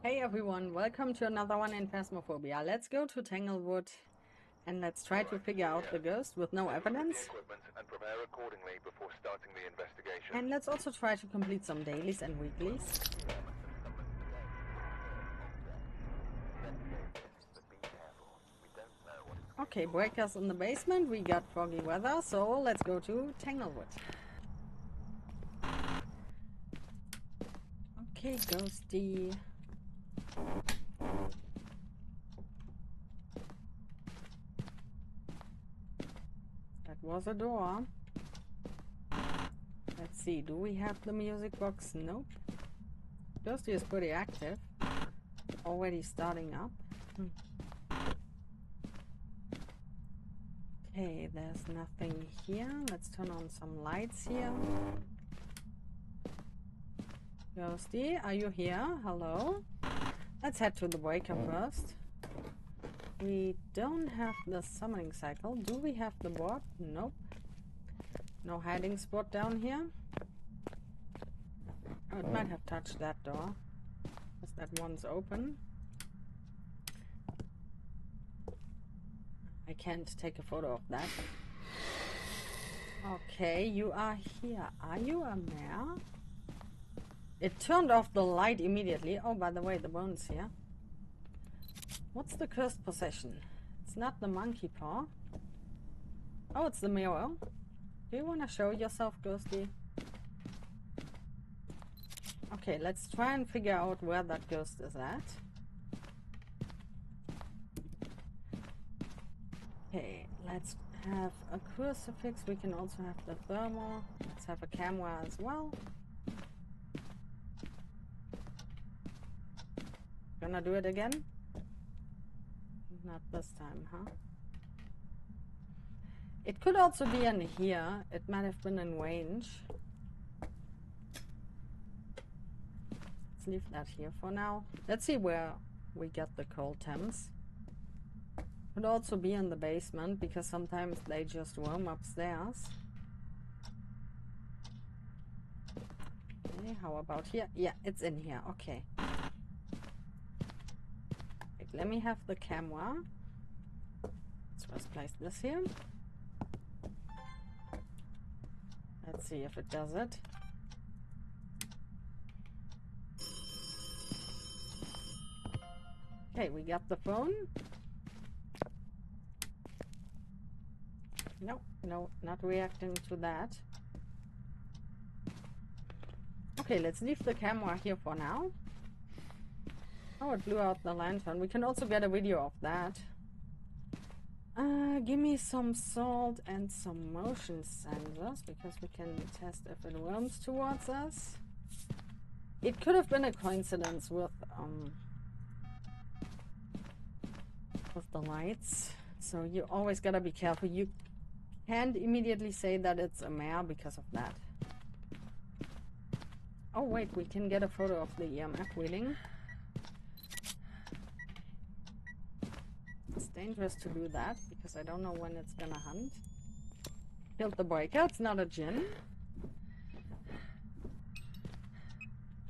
Hey everyone, welcome to another one in Phasmophobia. Let's go to Tanglewood and let's try to figure out the ghost with no evidence. And let's also try to complete some dailies and weeklies. Okay, breakers in the basement, we got foggy weather, so let's go to Tanglewood. Okay, ghosty. That was a door. Let's see, do we have the music box? Nope. Ghosty is pretty active. Already starting up. Okay, there's nothing here. Let's turn on some lights here. Ghosty, are you here? Hello? Let's head to the breaker first. We don't have the summoning cycle. Do we have the board? Nope. No hiding spot down here. Oh, it might have touched that door. Because that one's open. I can't take a photo of that. Okay, you are here. Are you a mare? It turned off the light immediately. Oh, by the way, the bone's here. What's the cursed possession? It's not the monkey paw. Oh, it's the mirror. Do you want to show yourself, Ghosty? Okay, let's try and figure out where that ghost is at. Okay, let's have a crucifix. We can also have the thermal. Let's have a camera as well. Gonna do it again? Not this time, huh? It could also be in here. It might have been in range. Let's leave that here for now. Let's see where we get the cold temps. Could also be in the basement because sometimes they just roam upstairs. Okay, how about here? Yeah, it's in here. Okay. Wait, let me have the camera. Let's first place this here. Let's see if it does it. Okay, we got the phone. No, not reacting to that. Okay, let's leave the camera here for now. Oh, it blew out the lantern. We can also get a video of that. Give me some salt and some motion sensors because we can test if it roams towards us. It could have been a coincidence with the lights. So you always gotta be careful. You can't immediately say that it's a mare because of that. Oh wait, we can get a photo of the EMF reading. It's dangerous to do that because I don't know when it's gonna hunt. Killed the breaker. It's not a djinn.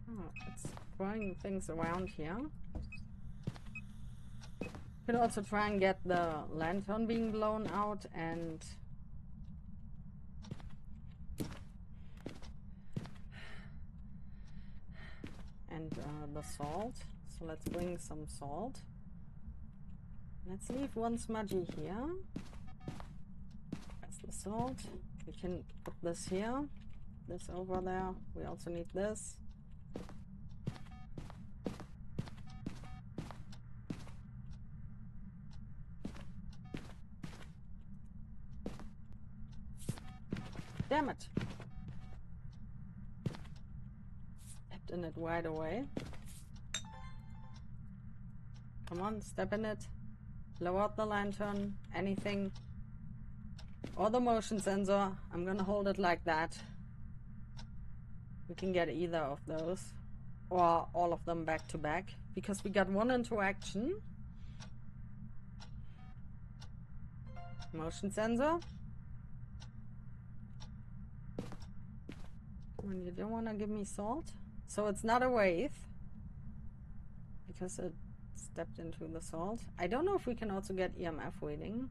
Oh, it's throwing things around here. Could also try and get the lantern being blown out and the salt. So let's bring some salt. Let's leave one smudgy here. That's the salt. We can put this here, this over there. We also need this. Damn it! Stepped in it right away. Come on, step in it. Blow out the lantern. Anything. Or the motion sensor. I'm gonna hold it like that. We can get either of those. Or all of them back to back. Because we got one interaction. Motion sensor. Come on, you don't want to give me salt? So it's not a wraith. because it stepped into the salt. I don't know if we can also get EMF reading.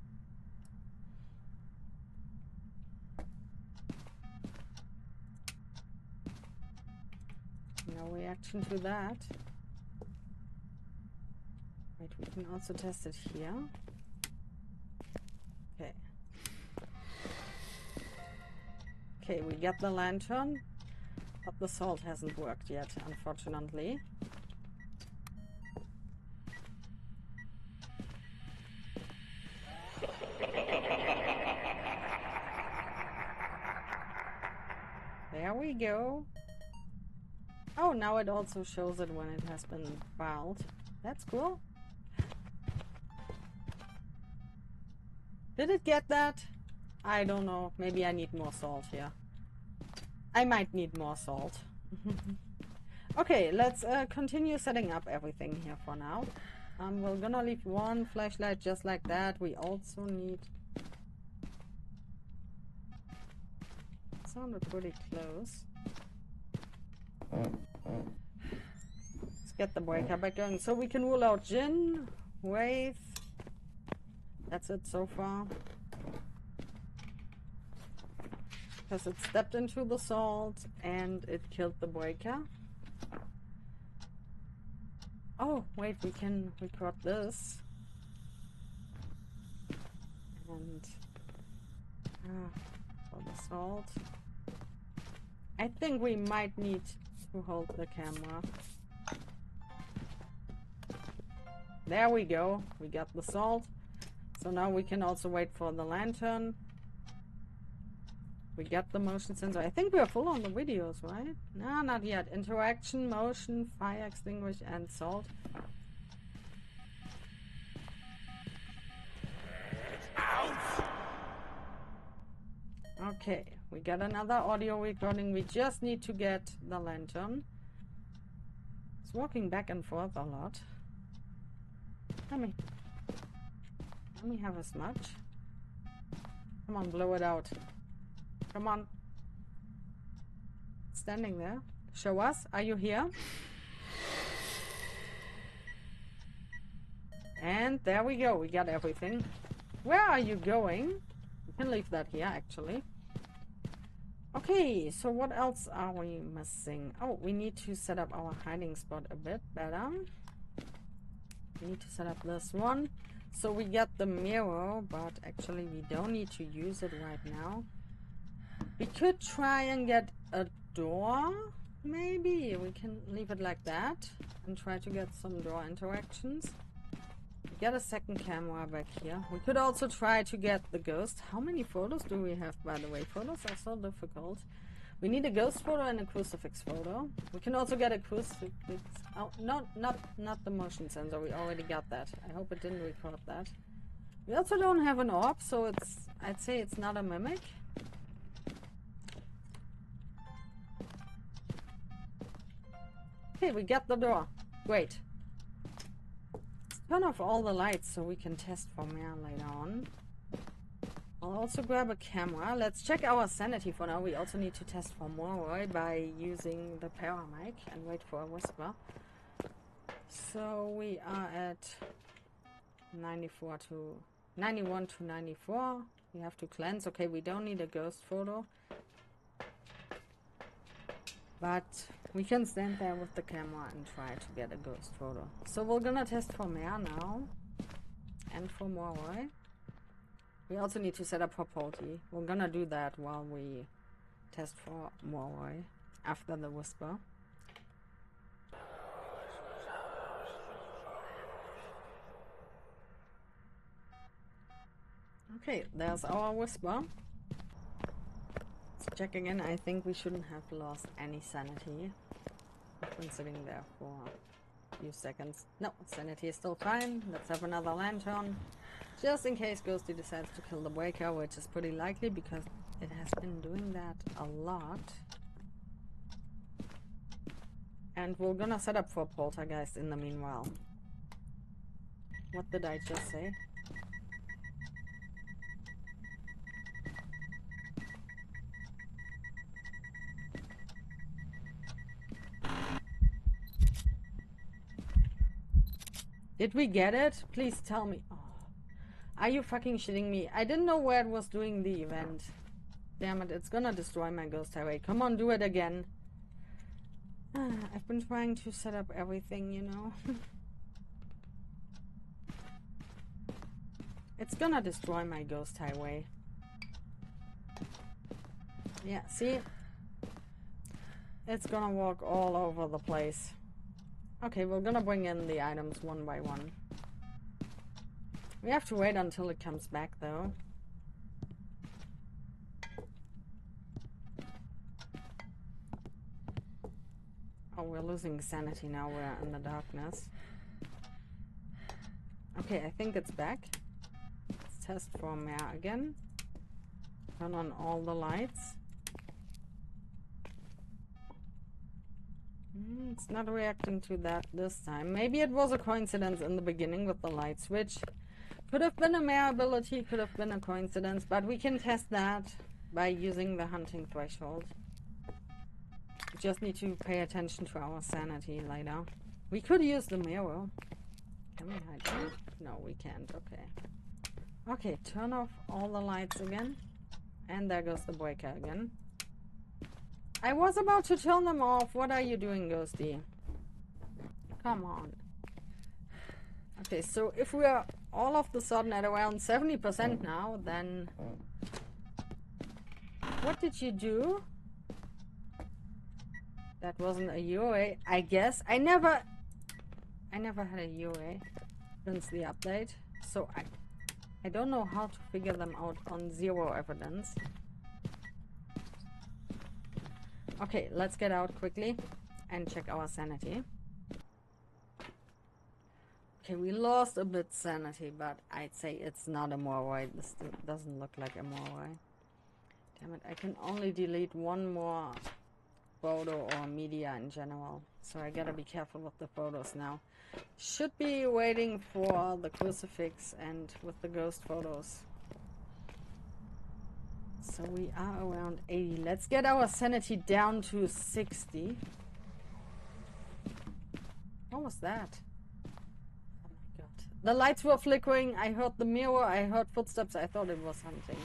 No reaction to that. Wait, we can also test it here. Okay. Okay, we get the lantern, but the salt hasn't worked yet, unfortunately. There we go. Oh, now it also shows it when it has been filed. That's cool. Did it get that? I don't know. Maybe I need more salt here. I might need more salt. Okay, let's continue setting up everything here for now. We're gonna leave one flashlight just like that. We also need... Sounded pretty close. Let's get the breaker back going. So we can rule out Jinn, Wraith. That's it so far. Because it stepped into the salt and it killed the breaker. Oh, wait, we can record this. And... for the salt. I think we might need to hold the camera. There we go. We got the salt. So now we can also wait for the lantern. We got the motion sensor. I think we are full on the videos, right? No, not yet. Interaction, motion, fire extinguish, and salt. Okay, we got another audio recording. We just need to get the lantern. It's walking back and forth a lot. Let me have a smudge. Come on, blow it out. Come on. Standing there. Show us. Are you here? And there we go. We got everything. Where are you going? You can leave that here, actually. Okay, so what else are we missing? Oh, we need to set up our hiding spot a bit better. We need to set up this one. So we got the mirror, but actually we don't need to use it right now. We could try and get a door, maybe. We can leave it like that and try to get some door interactions. We get a second camera back here. We could also try to get the ghost. How many photos do we have, by the way? Photos are so difficult. We need a ghost photo and a crucifix photo. We can also get a crucifix. Oh, no, not the motion sensor. We already got that. I hope it didn't record that. We also don't have an orb, so it's... I'd say it's not a mimic. Okay, we got the door. Great. Let's turn off all the lights so we can test for more later on. I'll also grab a camera. Let's check our sanity for now. We also need to test for more by using the paramic and wait for a whisper. So we are at 91 to 94. We have to cleanse. Okay, we don't need a ghost photo. But we can stand there with the camera and try to get a ghost photo. So we're gonna test for Mare now. And for Moroi. We also need to set up for Polty. We're gonna do that while we test for Moroi after the whisper. Okay, there's our whisper. Let's check again. I think we shouldn't have lost any sanity. I've been sitting there for a few seconds. No, sanity is still fine. Let's have another lantern. Just in case Ghosty decides to kill the breaker, which is pretty likely because it has been doing that a lot. And we're gonna set up for Poltergeist in the meanwhile. What did I just say? Did we get it? Please tell me. Oh. Are you fucking shitting me? I didn't know where it was doing the event. Damn it, it's gonna destroy my ghost highway. Come on, do it again. I've been trying to set up everything, you know. It's gonna destroy my ghost highway. Yeah, see? It's gonna walk all over the place. Okay, we're gonna bring in the items one by one. We have to wait until it comes back, though. Oh, we're losing sanity now. We're in the darkness. Okay, I think it's back. Let's test for Mare again. Turn on all the lights. It's not reacting to that this time. Maybe it was a coincidence in the beginning with the light switch. Could have been a Mare ability, could have been a coincidence, but we can test that by using the hunting threshold. We just need to pay attention to our sanity later. We could use the mirror. Can we hide here? No, we can't. Okay. Okay, turn off all the lights again. And there goes the breaker again. I was about to turn them off. What are you doing, Ghosty? Come on. Okay, so if we are all of the sudden at around 70% now, then... What did you do? That wasn't a UA, I guess. I never had a UA since the update, so I don't know how to figure them out on zero evidence. Okay, let's get out quickly and check our sanity. Okay, we lost a bit sanity, but I'd say it's not a Moroi. This doesn't look like a Moroi. Damn it, I can only delete one more photo or media in general. So I gotta be careful with the photos now. Should be waiting for the crucifix and with the ghost photos. So we are around 80. Let's get our sanity down to 60. What was that? Oh my god. The lights were flickering. I heard the mirror. I heard footsteps. I thought it was hunting.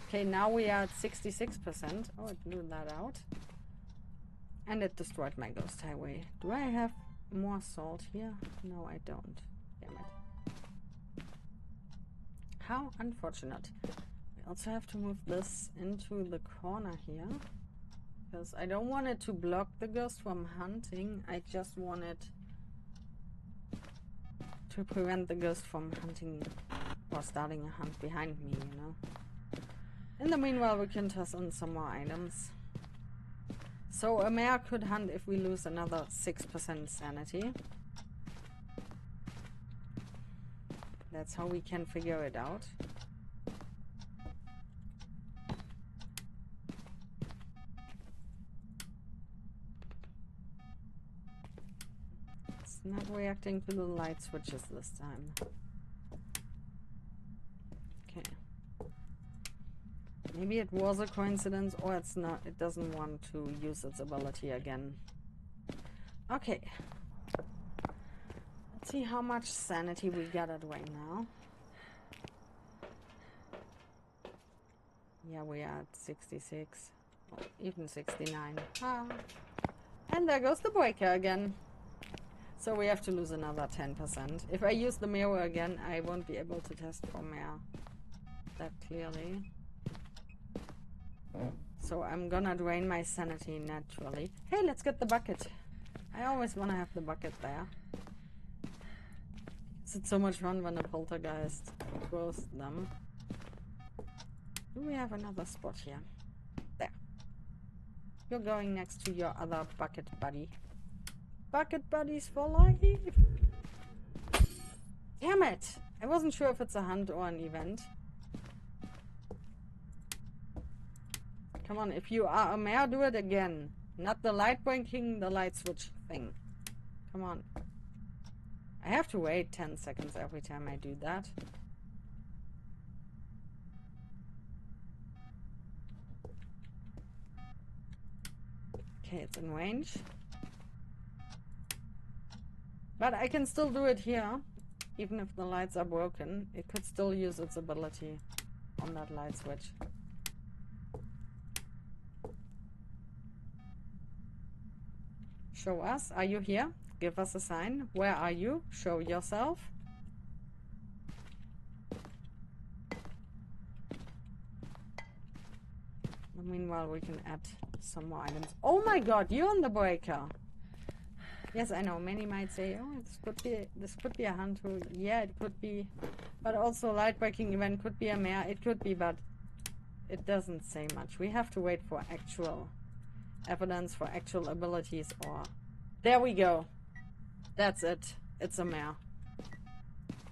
Okay, now we are at 66%. Oh, it blew that out. And it destroyed my ghost highway. Do I have more salt here? No, I don't. Damn it. How unfortunate. We also have to move this into the corner here. Because I don't want it to block the ghost from hunting. I just want it to prevent the ghost from hunting or starting a hunt behind me, you know. In the meanwhile, we can toss in some more items. So a mare could hunt if we lose another 6% sanity. That's how we can figure it out. It's not reacting to the light switches this time. Okay. Maybe it was a coincidence, or it's not. It doesn't want to use its ability again. Okay. Let's see how much sanity we gathered right now. Yeah, we are at 66. Well, even 69. Ah. And there goes the breaker again. So we have to lose another 10%. If I use the mirror again, I won't be able to test for Mare that clearly. So I'm gonna drain my sanity naturally. Hey, let's get the bucket. I always want to have the bucket there. It's so much fun when a poltergeist throws them. Do we have another spot here? There. You're going next to your other bucket buddy. Bucket buddies for life! Damn it! I wasn't sure if it's a hunt or an event. Come on, if you are a mare, do it again. Not the light blinking, the light switch thing. Come on. I have to wait 10 seconds every time I do that. Okay, it's in range. But I can still do it here. Even if the lights are broken, it could still use its ability on that light switch. Show us. Are you here? Give us a sign. Where are you? Show yourself. Meanwhile, we can add some more items. Oh my god, you're on the breaker. Yes, I know. Many might say, oh, this could be a hunt. Yeah, it could be. But also, light breaking event could be a mare. It could be, but it doesn't say much. We have to wait for actual evidence, for actual abilities, or... There we go. That's it. It's a mare.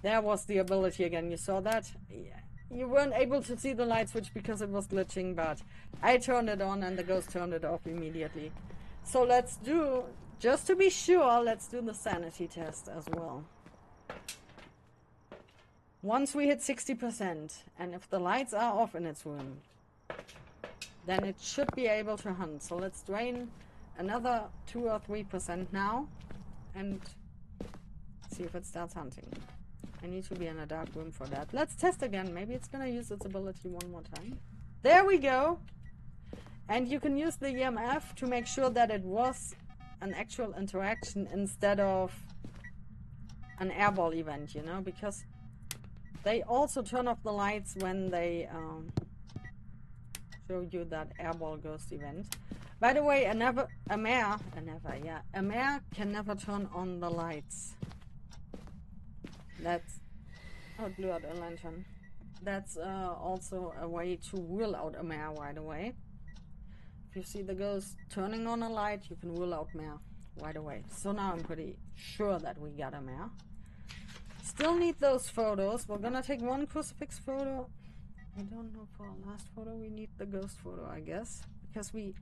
There was the ability again. You saw that? Yeah. You weren't able to see the light switch because it was glitching, but I turned it on and the ghost turned it off immediately. So let's do, just to be sure, let's do the sanity test as well. Once we hit 60%, and if the lights are off in its room, then it should be able to hunt. So let's drain another 2 or 3% now, and see if it starts hunting. I need to be in a dark room for that. Let's test again. Maybe it's gonna use its ability one more time. There we go! And you can use the EMF to make sure that it was an actual interaction instead of an airball event, you know? Because they also turn off the lights when they show you that airball ghost event. By the way, a mare can never turn on the lights. That's... Oh, it blew out a lantern. That's also a way to rule out a mare right away. If you see the ghost turning on a light, you can rule out mare right away. So now I'm pretty sure that we got a mare. Still need those photos. We're gonna take one crucifix photo. I don't know, for our last photo we need the ghost photo, I guess. Because we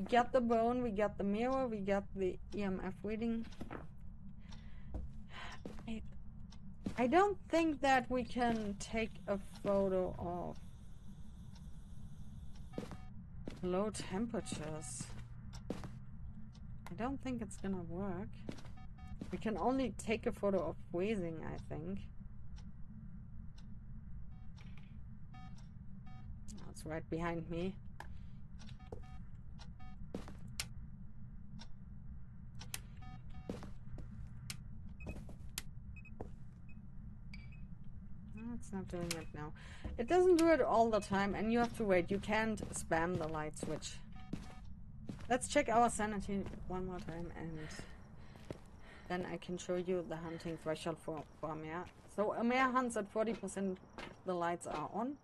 got the bone, we got the mirror, we got the EMF reading. I don't think that we can take a photo of low temperatures. I don't think it's gonna work. We can only take a photo of freezing, I think. Oh, it's right behind me. It's not doing it now. It doesn't do it all the time, and you have to wait. You can't spam the light switch. Let's check our sanity one more time, and then I can show you the hunting threshold for a mare. So a mare hunts at 40%, the lights are on,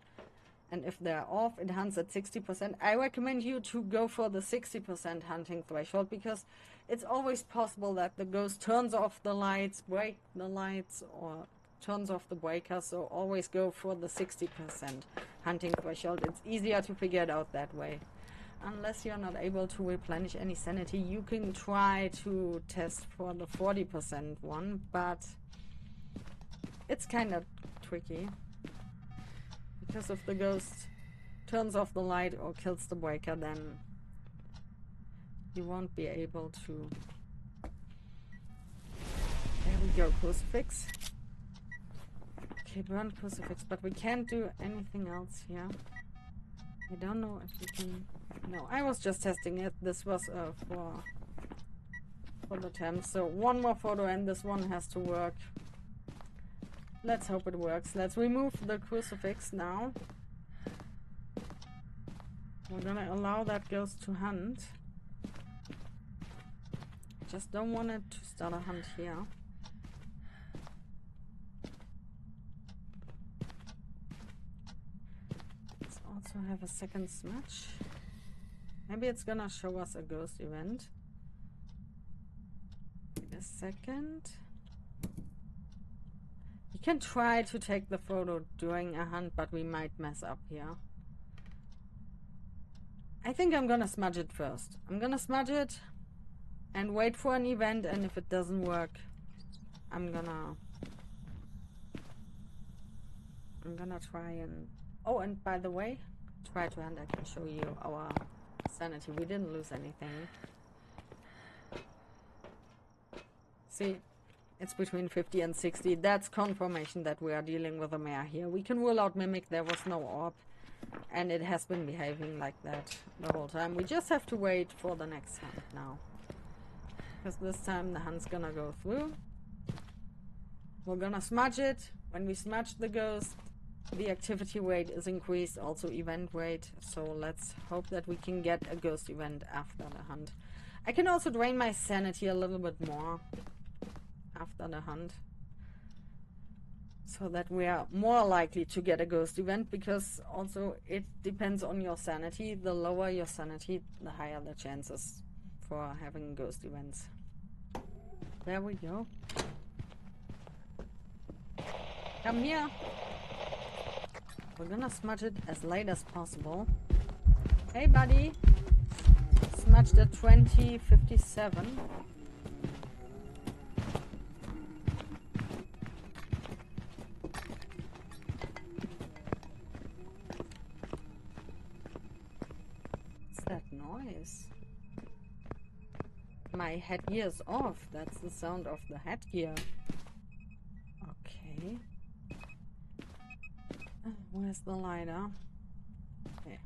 and if they're off, it hunts at 60%. I recommend you to go for the 60% hunting threshold, because it's always possible that the ghost turns off the lights, break the lights, or turns off the breaker. So always go for the 60% hunting threshold. It's easier to figure it out that way. Unless you're not able to replenish any sanity, you can try to test for the 40% one, but it's kind of tricky. Because if the ghost turns off the light or kills the breaker, then you won't be able to... There we go, crucifix. Okay, burn crucifix, but we can't do anything else here. I don't know if we can... No, I was just testing it. This was for the temp. So one more photo and this one has to work. Let's hope it works. Let's remove the crucifix now. We're gonna allow that ghost to hunt. Just don't want it to start a hunt here. Let's also have a second smudge. Maybe it's gonna show us a ghost event. Wait a second. You can try to take the photo during a hunt, but we might mess up here. I think I'm gonna smudge it first. I'm gonna smudge it and wait for an event, and if it doesn't work, I'm gonna try and... Oh, and by the way, try to hand, I can show you our sanity. We didn't lose anything. See, It's between 50 and 60. That's confirmation that we are dealing with a mare here. We can rule out Mimic. There was no orb. And it has been behaving like that the whole time. We just have to wait for the next hunt now. Because this time the hunt's gonna go through. We're gonna smudge it. When we smudge the ghost, the activity rate is increased, also event rate. So let's hope that we can get a ghost event after the hunt. I can also drain my sanity a little bit more after the hunt. So that we are more likely to get a ghost event, because also it depends on your sanity. The lower your sanity, the higher the chances for having ghost events. There we go. Come here. We're gonna smudge it as late as possible. Hey buddy. Smudged at 20:57. That noise? My headgear's off. That's the sound of the headgear. Okay. Where's the lighter? Okay.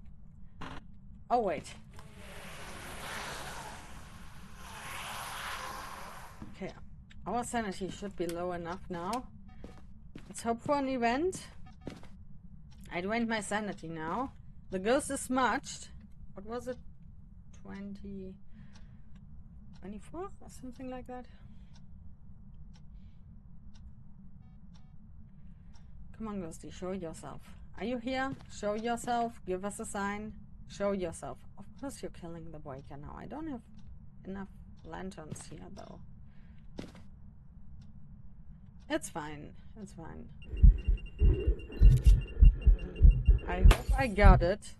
Oh wait. Okay. Our sanity should be low enough now. Let's hope for an event. I drained my sanity now. The ghost is smudged. What was it? 24 or something like that? Come on, Ghosty, show yourself. Are you here? Show yourself. Give us a sign. Show yourself. Of course you're killing the breaker now. I don't have enough lanterns here, though. It's fine. It's fine. I hope I got it.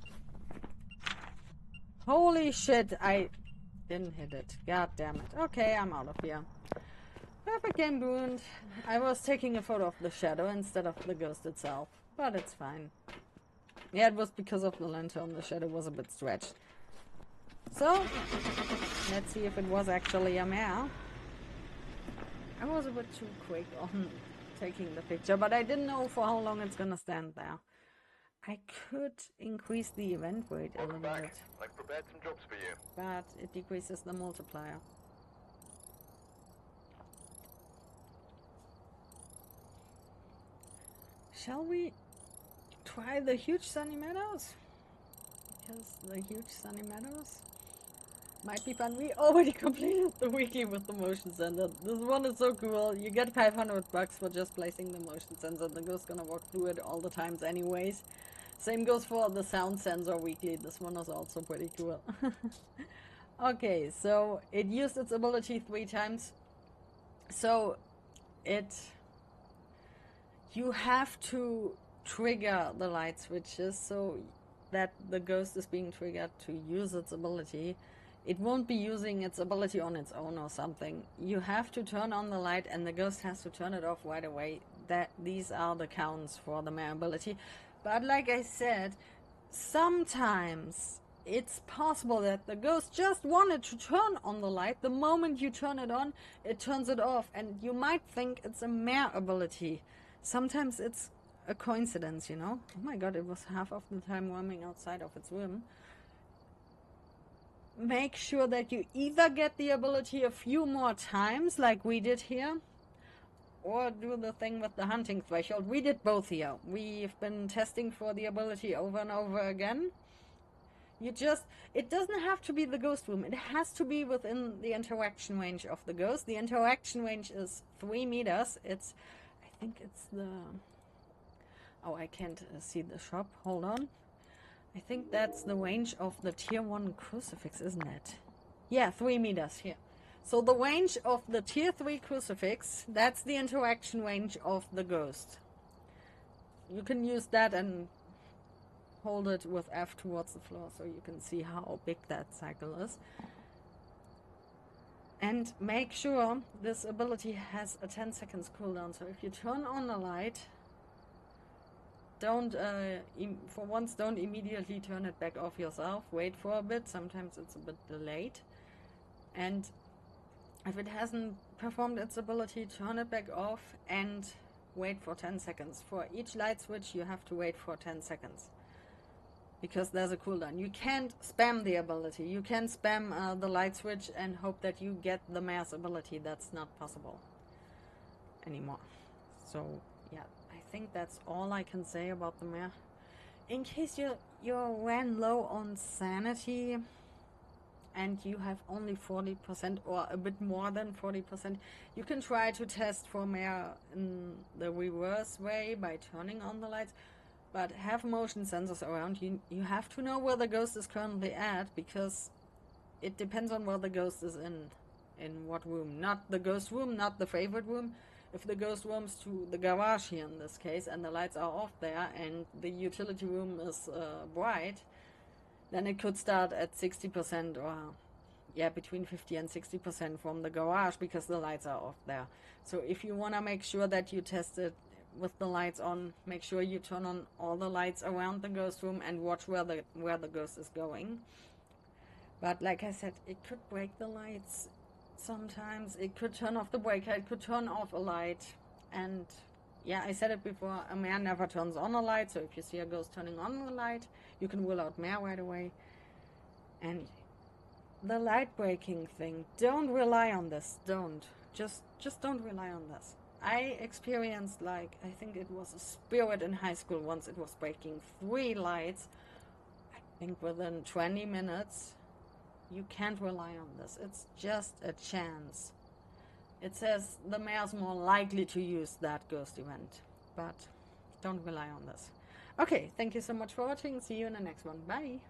Holy shit, I didn't hit it. God damn it. Okay, I'm out of here. Perfect game ruined. I was taking a photo of the shadow instead of the ghost itself, but it's fine. Yeah, it was because of the lantern. The shadow was a bit stretched. So, let's see if it was actually a mare. I was a bit too quick on taking the picture, but I didn't know for how long it's gonna stand there. I could increase the event rate a little bit. I've prepared some jobs for you. But it decreases the multiplier. Shall we try the huge sunny meadows? Because the huge sunny meadows might be fun. We already completed the weekly with the motion sensor. This one is so cool. You get 500 bucks for just placing the motion sensor. The ghost's gonna walk through it all the times anyways. Same goes for the sound sensor weekly. This one is also pretty cool. Okay, so it used its ability 3 times. So you have to trigger the light switches so that the ghost is being triggered to use its ability. It won't be using its ability on its own or something. You have to turn on the light and the ghost has to turn it off right away. These are the counts for the mare ability. But like I said, sometimes it's possible that the ghost just wanted to turn on the light. The moment you turn it on, it turns it off. And you might think it's a mare ability. Sometimes it's a coincidence, you know? Oh my god, it was half of the time roaming outside of its room. Make sure that you either get the ability a few more times, like we did here, or do the thing with the hunting threshold. We did both here. We've been testing for the ability over and over again. It doesn't have to be the ghost room. It has to be within the interaction range of the ghost. The interaction range is 3 meters. I think it's the... Oh, I can't see the shop. Hold on. I think that's the range of the tier 1 crucifix, isn't it? Yeah, 3 meters here. So the range of the tier 3 crucifix, that's the interaction range of the ghost. You can use that and hold it with F towards the floor so you can see how big that cycle is. And make sure this ability has a 10 seconds cooldown. So if you turn on the light, don't immediately turn it back off yourself. Wait for a bit. Sometimes it's a bit delayed. And If it hasn't performed its ability, turn it back off and wait for 10 seconds. For each light switch, you have to wait for 10 seconds. Because there's a cooldown. You can't spam the ability. You can spam the light switch and hope that you get the mare's ability. That's not possible anymore. So, yeah, I think that's all I can say about the mare. In case you ran low on sanity and you have only 40% or a bit more than 40%, you can try to test for mare in the reverse way by turning on the lights. But have motion sensors around. You have to know where the ghost is currently at, because it depends on where the ghost is in what room. Not the ghost room, not the favorite room. If the ghost room's to the garage here in this case, and the lights are off there, and the utility room is bright, then it could start at 60% or, yeah, between 50 and 60% from the garage, because the lights are off there. So if you want to make sure that you test it with the lights on, make sure you turn on all the lights around the ghost room and watch where the ghost is going. But like I said, it could break the lights sometimes. It could turn off the breaker, it could turn off a light. And yeah, I said it before, a mare never turns on a light, so if you see a ghost turning on the light, you can rule out mare right away. And the light breaking thing, don't rely on this. Just don't rely on this. I experienced, like, I think it was a spirit in high school once. It was breaking 3 lights, I think within 20 minutes. You can't rely on this. It's just a chance. It says the mayor's more likely to use that ghost event, but don't rely on this. Okay, thank you so much for watching. See you in the next one. Bye.